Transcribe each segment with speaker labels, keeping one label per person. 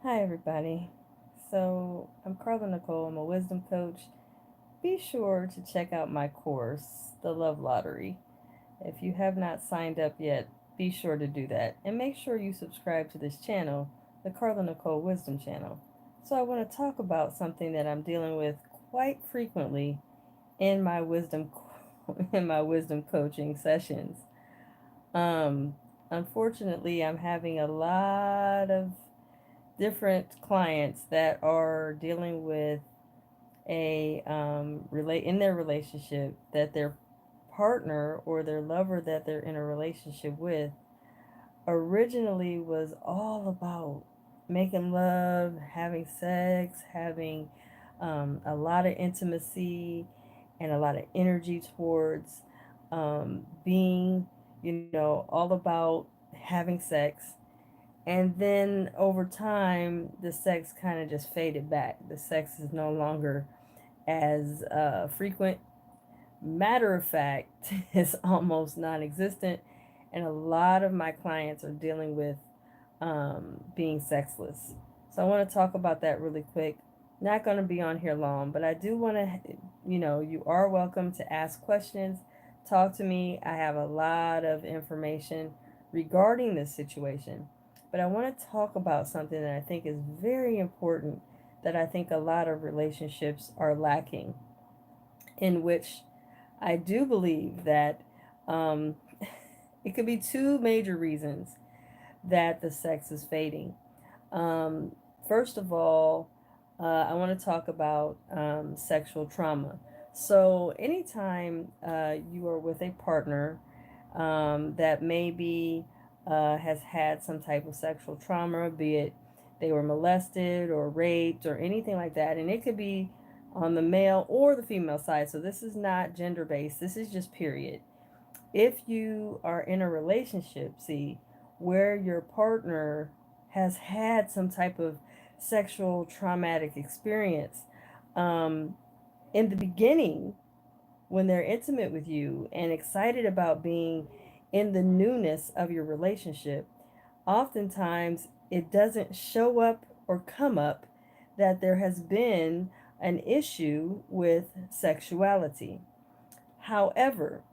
Speaker 1: Hi, everybody. So, I'm Carla Nicole. I'm a wisdom coach. Be sure to check out my course, The Love Lottery. If you have not signed up yet, be sure to do that. And make sure you subscribe to this channel, the Carla Nicole Wisdom Channel. So, I want to talk about something that I'm dealing with quite frequently in my in my wisdom coaching sessions. Um, Unfortunately, I'm having a lot of different clients that are dealing with a relate in their relationship that their partner or their lover that they're in a relationship with originally was all about making love, having sex, having a lot of intimacy and a lot of energy towards being, all about having sex. And then over time, the sex kind of just faded back. The sex is no longer as frequent. Matter of fact, it's almost non existent. And a lot of my clients are dealing with being sexless. So I want to talk about that really quick. Not going to be on here long, but I do want to, you are welcome to ask questions. Talk to me. I have a lot of information regarding this situation. But I want to talk about something that I think is very important that I think a lot of relationships are lacking, in which I do believe that um, it could be two major reasons that the sex is fading. Um, First of all, I want to talk about sexual trauma. So, anytime you are with a partner that maybe has had some type of sexual trauma, be it they were molested or raped or anything like that, and it could be on the male or the female side. So, this is not gender based, this is just period. If you are in a relationship, see, where your partner has had some type of sexual traumatic experience, um, in the beginning, when they're intimate with you and excited about being in the newness of your relationship, oftentimes it doesn't show up or come up that there has been an issue with sexuality. However,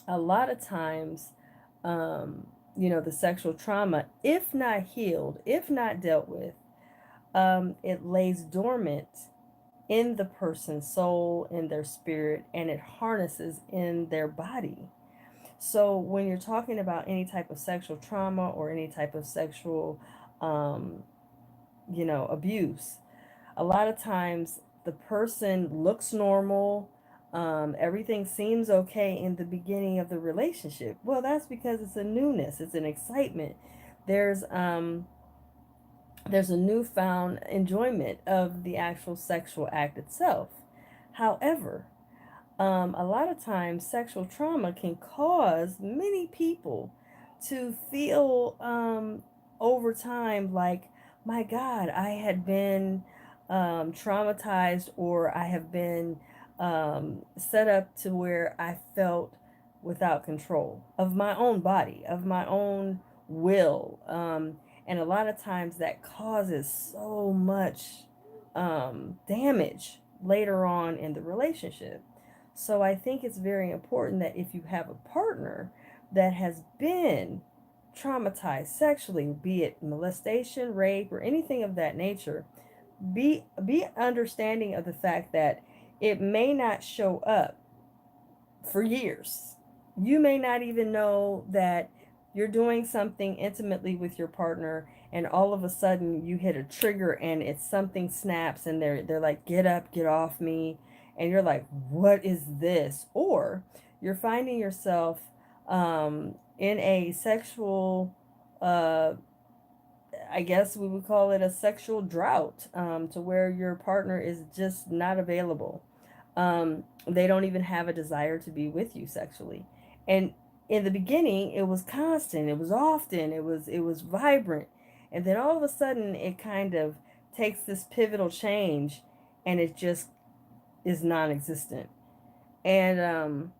Speaker 1: a lot of times, the sexual trauma, if not healed, if not dealt with, it lays dormant in the person's soul, in their spirit, and it harnesses in their body. So when you're talking about any type of sexual trauma or any type of sexual, um, abuse, a lot of times the person looks normal. Everything seems okay in the beginning of the relationship. Well, that's because it's a newness, it's an excitement. There's um, there's a newfound enjoyment of the actual sexual act itself. However, a lot of times sexual trauma can cause many people to feel over time like, my God, I had been traumatized, or I have been set up to where I felt without control of my own body, of my own will. And a lot of times that causes so much damage later on in the relationship. So I think it's very important that if you have a partner that has been traumatized sexually, be it molestation, rape, or anything of that nature, be understanding of the fact that it may not show up for years. You may not even know that you're doing something intimately with your partner, and all of a sudden you hit a trigger and it's something snaps and they're like, get up, get off me. And you're like, what is this? Or you're finding yourself in a sexual uh I guess we would call it a sexual drought, to where your partner is just not available. They don't even have a desire to be with you sexually. And in the beginning, it was constant, it was often, it was vibrant, and then all of a sudden, it kind of takes this pivotal change, and it just is non-existent. And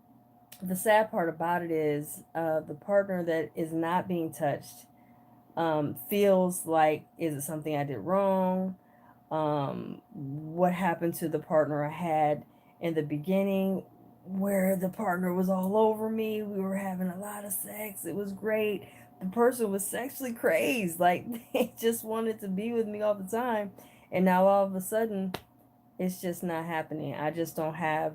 Speaker 1: the sad part about it is, the partner that is not being touched feels like, is it something I did wrong? What happened to the partner I had in the beginning, where the partner was all over me? We were having a lot of sex. It was great. The person was sexually crazed. Like, they just wanted to be with me all the time. And now all of a sudden, it's just not happening. I just don't have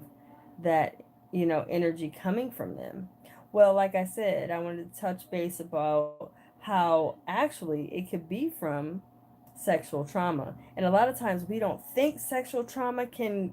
Speaker 1: that, energy coming from them. Well, like I said, I wanted to touch base about how actually it could be from sexual trauma. And a lot of times we don't think sexual trauma can,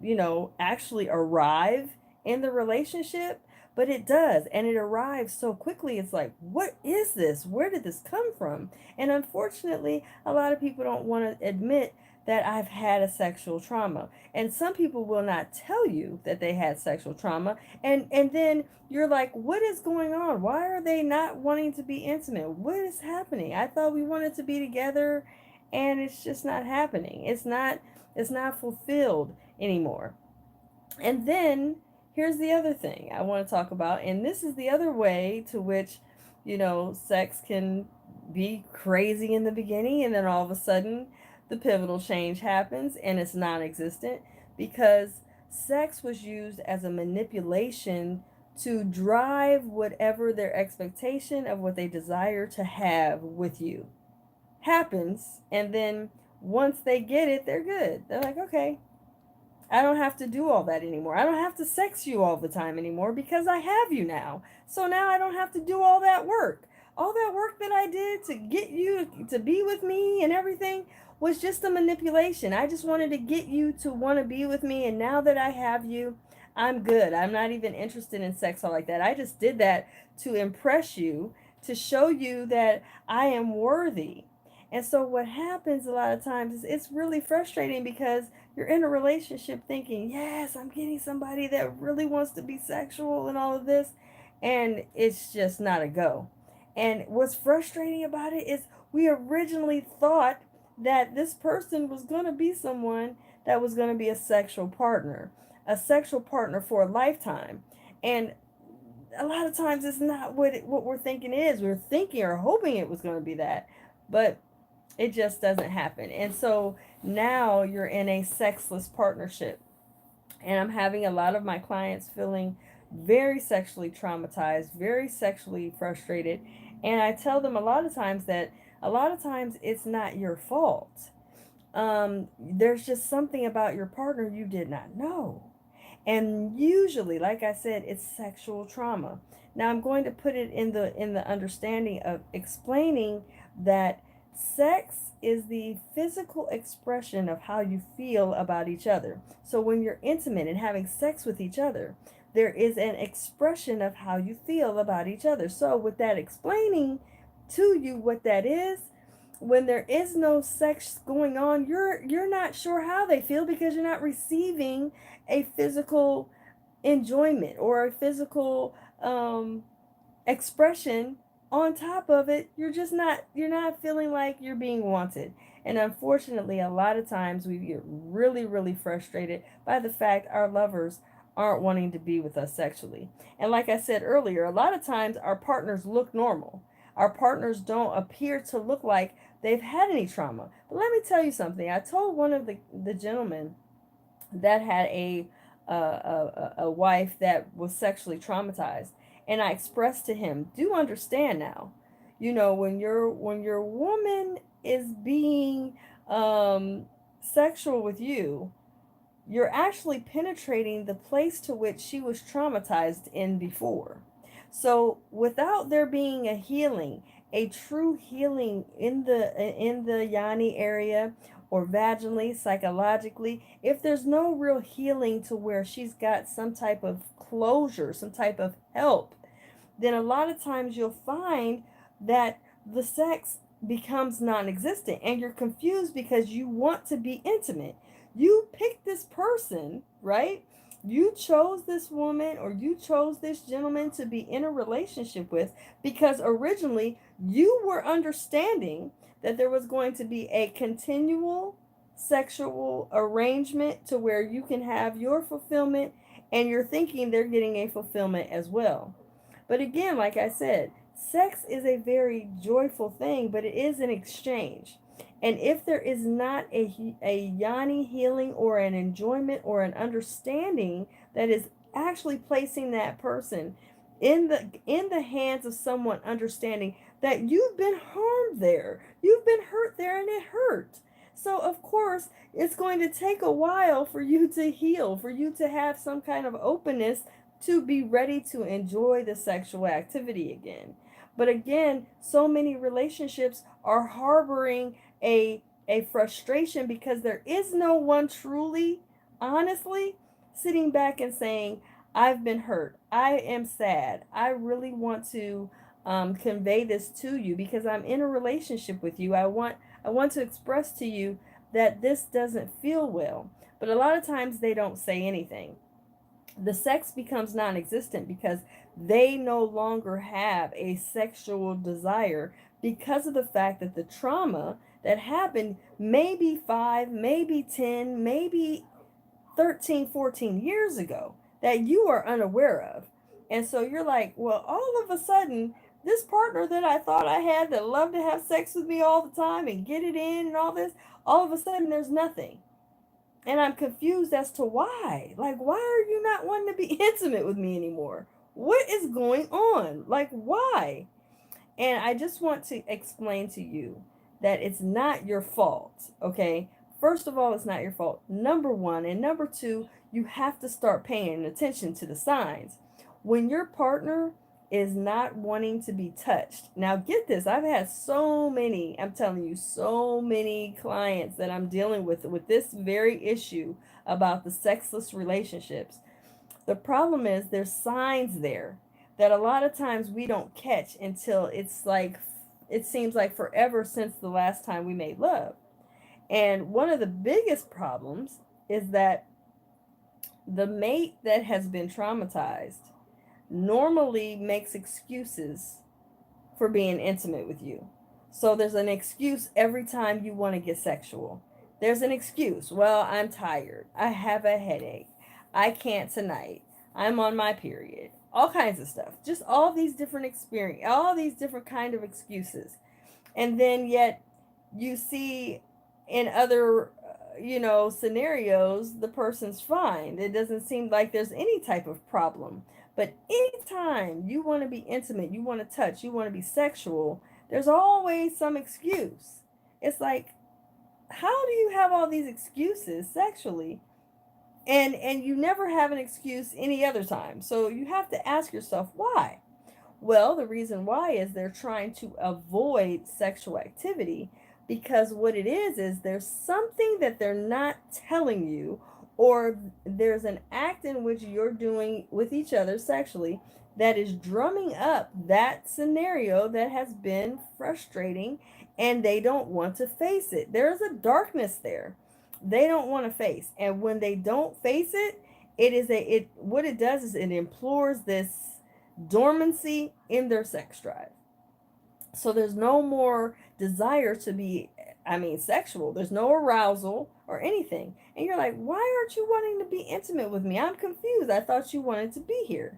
Speaker 1: actually arrive in the relationship, but it does. And it arrives so quickly. It's like, what is this? Where did this come from? And unfortunately, a lot of people don't want to admit that I've had a sexual trauma. And some people will not tell you that they had sexual trauma. And then you're like, what is going on? Why are they not wanting to be intimate? What is happening? I thought we wanted to be together, and it's just not happening. It's not fulfilled anymore. And then here's the other thing I want to talk about, and this is the other way to which, sex can be crazy in the beginning, and then all of a sudden the pivotal change happens and it's non-existent, because sex was used as a manipulation to drive whatever their expectation of what they desire to have with you happens. And then once they get it, they're good. They're like, okay, I don't have to do all that anymore. I don't have to sex you all the time anymore because I have you now. So now I don't have to do all that work. All that work that I did to get you to be with me and everything was just a manipulation. I just wanted to get you to want to be with me. And now that I have you, I'm good. I'm not even interested in sex or like that. I just did that to impress you, to show you that I am worthy. And so what happens a lot of times is it's really frustrating because you're in a relationship thinking, yes, I'm getting somebody that really wants to be sexual and all of this, and it's just not a go. And what's frustrating about it is we originally thought that this person was going to be someone that was going to be a sexual partner for a lifetime. And a lot of times it's not what we're thinking it is. We're thinking or hoping it was going to be that. But it just doesn't happen. And so now you're in a sexless partnership. And I'm having a lot of my clients feeling very sexually traumatized, very sexually frustrated. And I tell them a lot of times that a lot of times it's not your fault. There's just something about your partner you did not know. And usually, like I said, it's sexual trauma. Now I'm going to put it in the understanding of explaining that sex is the physical expression of how you feel about each other. So when you're intimate and having sex with each other, there is an expression of how you feel about each other. So with that explaining to you what that is, when there is no sex going on, you're not sure how they feel because you're not receiving a physical enjoyment or a physical expression. On top of it, you're not feeling like you're being wanted. And unfortunately, a lot of times we get really, really frustrated by the fact our lovers aren't wanting to be with us sexually. And like I said earlier, a lot of times our partners look normal. Our partners don't appear to look like they've had any trauma. But let me tell you something. I told one of the gentlemen that had a wife that was sexually traumatized, and I expressed to him, do understand now, when your woman is being sexual with you, you're actually penetrating the place to which she was traumatized in before. So without there being a healing, a true healing in the yoni area or vaginally, psychologically, if there's no real healing to where she's got some type of closure, some type of help, then a lot of times you'll find that the sex becomes non-existent and you're confused because you want to be intimate. You picked this person, right? You chose this woman or you chose this gentleman to be in a relationship with because originally you were understanding that there was going to be a continual sexual arrangement to where you can have your fulfillment, and you're thinking they're getting a fulfillment as well. But again, like I said, Sex is a very joyful thing, but it is an exchange. And if there is not a yoni healing or an enjoyment or an understanding that is actually placing that person in the hands of someone understanding that you've been harmed there, you've been hurt there, and it hurt. So of course it's going to take a while for you to heal, for you to have some kind of openness to be ready to enjoy the sexual activity again. But again, so many relationships are harboring a frustration because there is no one truly, honestly, sitting back and saying, I've been hurt. I am sad. I really want to convey this to you because I'm in a relationship with you. I want to express to you that this doesn't feel well. But a lot of times they don't say anything. The sex becomes non-existent because they no longer have a sexual desire because of the fact that the trauma that happened maybe 5, maybe 10, maybe 13, 14 years ago that you are unaware of. And so you're like, well, all of a sudden, this partner that I thought I had that loved to have sex with me all the time and get it in and all this, all of a sudden there's nothing. And I'm confused as to why. Like, why are you not wanting to be intimate with me anymore? What is going on? Like, why? And I just want to explain to you that it's not your fault, okay? First of all, it's not your fault. Number one. And number two, you have to start paying attention to the signs. When your partner is not wanting to be touched. Now, get this. I've had so many, I'm telling you, so many clients that I'm dealing with this very issue about the sexless relationships. The problem is there's signs there that a lot of times we don't catch until it's like it seems like forever since the last time we made love. And one of the biggest problems is that the mate that has been traumatized normally makes excuses for being intimate with you. So there's an excuse every time you want to get sexual. There's an excuse. Well, I'm tired. I have a headache. I can't tonight. I'm on my period. All kinds of stuff. Just all these different experience, all these different kind of excuses. And then yet you see in other scenarios the person's fine. It doesn't seem like there's any type of problem. But anytime you want to be intimate, you want to touch, you want to be sexual, there's always some excuse. It's like, how do you have all these excuses sexually and you never have an excuse any other time? So you have to ask yourself why. Well, the reason why is they're trying to avoid sexual activity because what it is there's something that they're not telling you, or there's an act in which you're doing with each other sexually that is drumming up that scenario that has been frustrating, and they don't want to face it. There's a darkness there they don't want to face. And when they don't face it, it what it does is it implores this dormancy in their sex drive. So there's no more desire to be, sexual. There's no arousal or anything. And you're like, why aren't you wanting to be intimate with me? I'm confused. I thought you wanted to be here.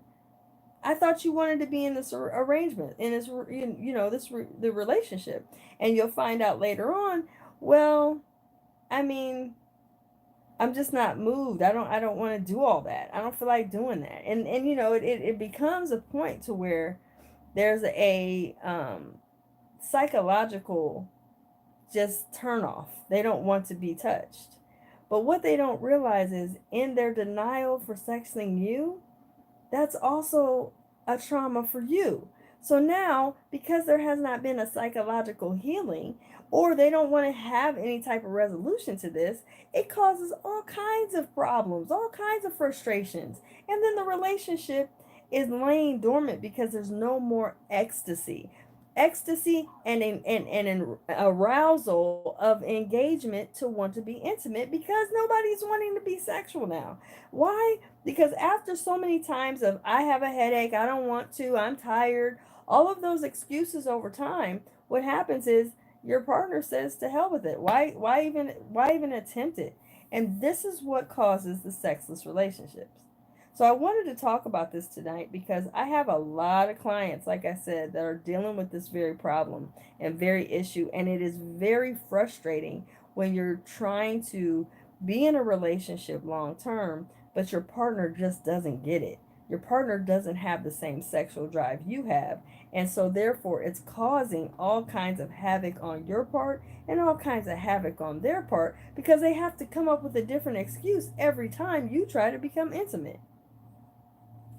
Speaker 1: I thought you wanted to be in this arrangement, in this, the relationship. And you'll find out later on, well, I mean, I'm just not moved. I don't want to do all that. I don't feel like doing that. And it becomes a point to where there's a psychological just turn off. They don't want to be touched. But what they don't realize is in their denial for sexing you, that's also a trauma for you. So now, because there has not been a psychological healing, or they don't want to have any type of resolution to this, it causes all kinds of problems, all kinds of frustrations. And then the relationship is laying dormant because there's no more ecstasy and an arousal of engagement to want to be intimate because nobody's wanting to be sexual now. Why? Because after so many times of I have a headache, I don't want to, I'm tired, all of those excuses over time, what happens is your partner says to hell with it. Why even attempt it? And this is what causes the sexless relationships. So I wanted to talk about this tonight because I have a lot of clients, like I said, that are dealing with this very problem and very issue. And it is very frustrating when you're trying to be in a relationship long term, but your partner just doesn't get it. Your partner doesn't have the same sexual drive you have. And so, therefore, it's causing all kinds of havoc on your part and all kinds of havoc on their part because they have to come up with a different excuse every time you try to become intimate.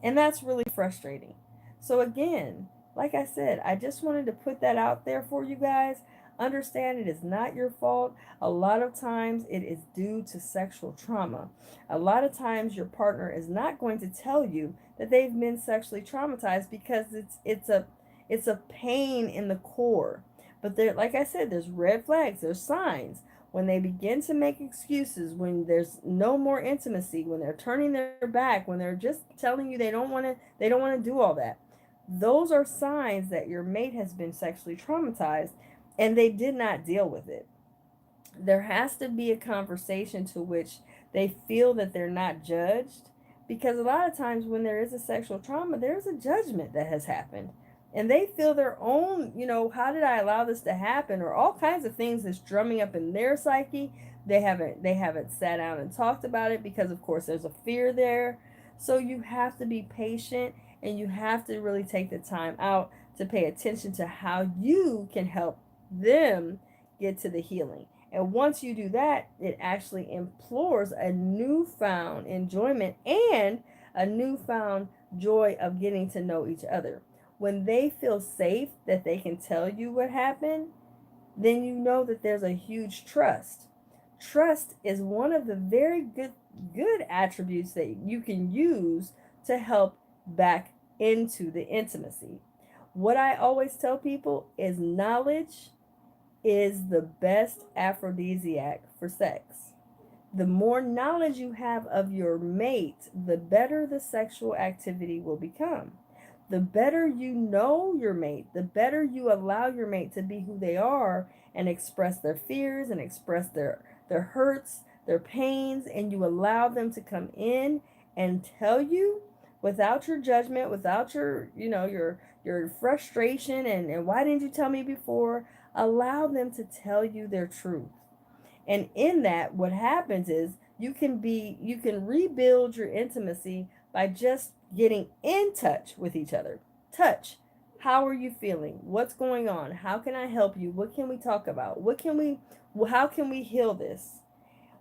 Speaker 1: And that's really frustrating. So, again, like I said, I just wanted to put that out there for you guys. Understand it is not your fault. A lot of times it is due to sexual trauma. A lot of times your partner is not going to tell you that they've been sexually traumatized because it's a pain in the core. But there, like I said, there's red flags, there's signs. When they begin to make excuses, when there's no more intimacy, when they're turning their back, when they're just telling you they don't want to do all that, those are signs that your mate has been sexually traumatized and they did not deal with it. There has to be a conversation to which they feel that they're not judged, because a lot of times when there is a sexual trauma, there's a judgment that has happened and they feel their own, how did I allow this to happen, or all kinds of things that's drumming up in their psyche. They haven't sat down and talked about it because of course there's a fear there. So you have to be patient and you have to really take the time out to pay attention to how you can help them get to the healing. And once you do that, it actually implores a newfound enjoyment and a newfound joy of getting to know each other. When they feel safe that they can tell you what happened, then you know that there's a huge trust. Trust is one of the very good attributes that you can use to help back into the intimacy. What I always tell people is knowledge is the best aphrodisiac for sex. The more knowledge you have of your mate, the better the sexual activity will become. The better you know your mate, the better you allow your mate to be who they are and express their fears and express their hurts, their pains, and you allow them to come in and tell you without your judgment, without your frustration and why didn't you tell me before? Allow them to tell you their truth. And in that, what happens is you can rebuild your intimacy by just getting in touch with each other. Touch. How are you feeling? What's going on? How can I help you? What can we talk about? How can we heal this?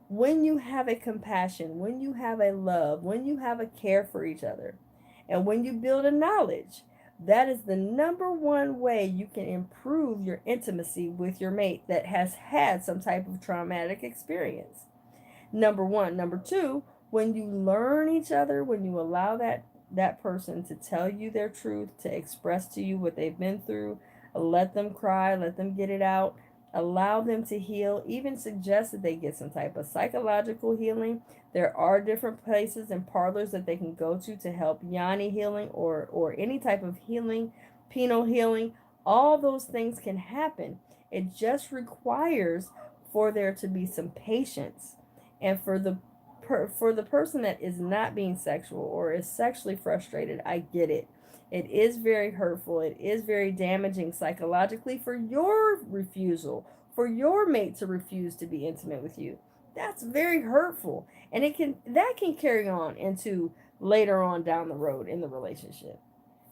Speaker 1: When you have a compassion, when you have a love, when you have a care for each other, and when you build a knowledge, that is the number one way you can improve your intimacy with your mate that has had some type of traumatic experience. Number one. Number two, when you learn each other, when you allow that person to tell you their truth, to express to you what they've been through, let them cry, let them get it out, allow them to heal, even suggest that they get some type of psychological healing. There are different places and parlors that they can go to help yoni healing or any type of healing, penal healing. All those things can happen. It just requires for there to be some patience, and for the person that is not being sexual or is sexually frustrated. I get it. It is very hurtful. It is very damaging psychologically for your refusal, for your mate to refuse to be intimate with you. That's very hurtful. And that can carry on into later on down the road in the relationship.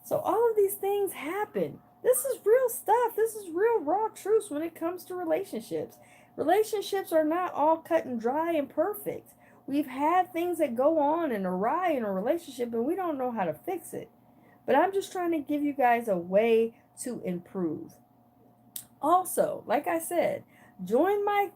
Speaker 1: So all of these things happen. This is real stuff. This is real raw truths when it comes to relationships. Relationships are not all cut and dry and perfect. We've had things that go on and awry in a relationship and we don't know how to fix it. But I'm just trying to give you guys a way to improve. Also, like I said, join my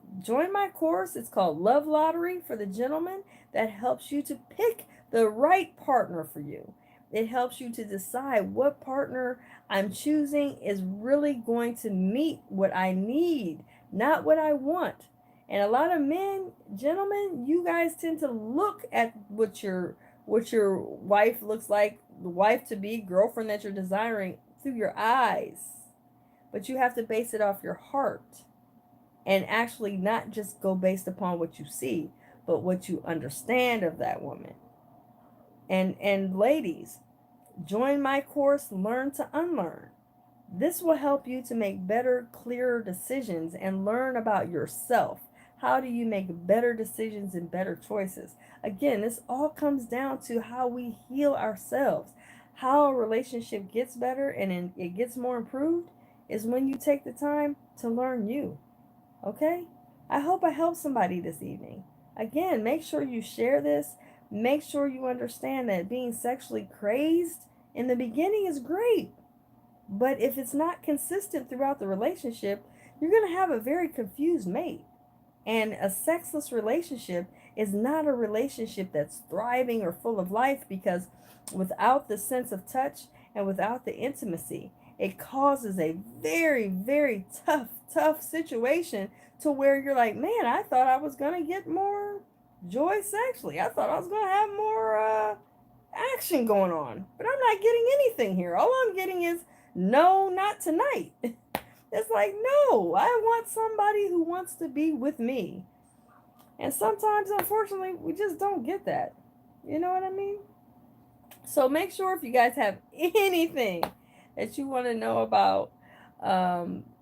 Speaker 1: course. It's called Love Lottery for the gentleman, that helps you to pick the right partner for you. It helps you to decide what partner I'm choosing is really going to meet what I need, not what I want. And a lot of men, gentlemen, you guys tend to look at what your wife looks like, the wife to be, girlfriend that you're desiring, through your eyes. But you have to base it off your heart and actually not just go based upon what you see, but what you understand of that woman. And ladies, join my course, Learn to Unlearn. This will help you to make better, clearer decisions and learn about yourself. How do you make better decisions and better choices? Again, this all comes down to how we heal ourselves. How a relationship gets better and it gets more improved is when you take the time to learn you. Okay? I hope I helped somebody this evening. Again, make sure you share this. Make sure you understand that being sexually crazed in the beginning is great. But if it's not consistent throughout the relationship, you're going to have a very confused mate. And a sexless relationship is not a relationship that's thriving or full of life, because without the sense of touch and without the intimacy, it causes a very, very tough situation to where you're like, man, I thought I was going to get more joy sexually. I thought I was going to have more action going on, but I'm not getting anything here. All I'm getting is no, not tonight. It's like, no, I want somebody who wants to be with me. And sometimes, unfortunately, we just don't get that. You know what I mean? So make sure if you guys have anything that you want to know about,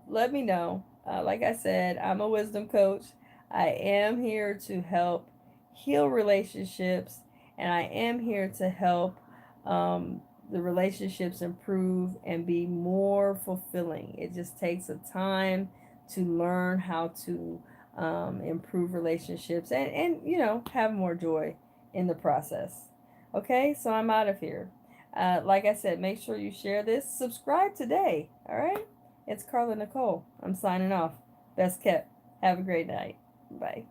Speaker 1: let me know. Like I said, I'm a wisdom coach. I am here to help heal relationships, and I am here to help the relationships improve and be more fulfilling. It just takes a time to learn how to improve relationships and have more joy in the process. Okay, so I'm out of here. Like I said, make sure you share this. Subscribe today. All right? It's Carla Nicole. I'm signing off. Best kept. Have a great night. Bye.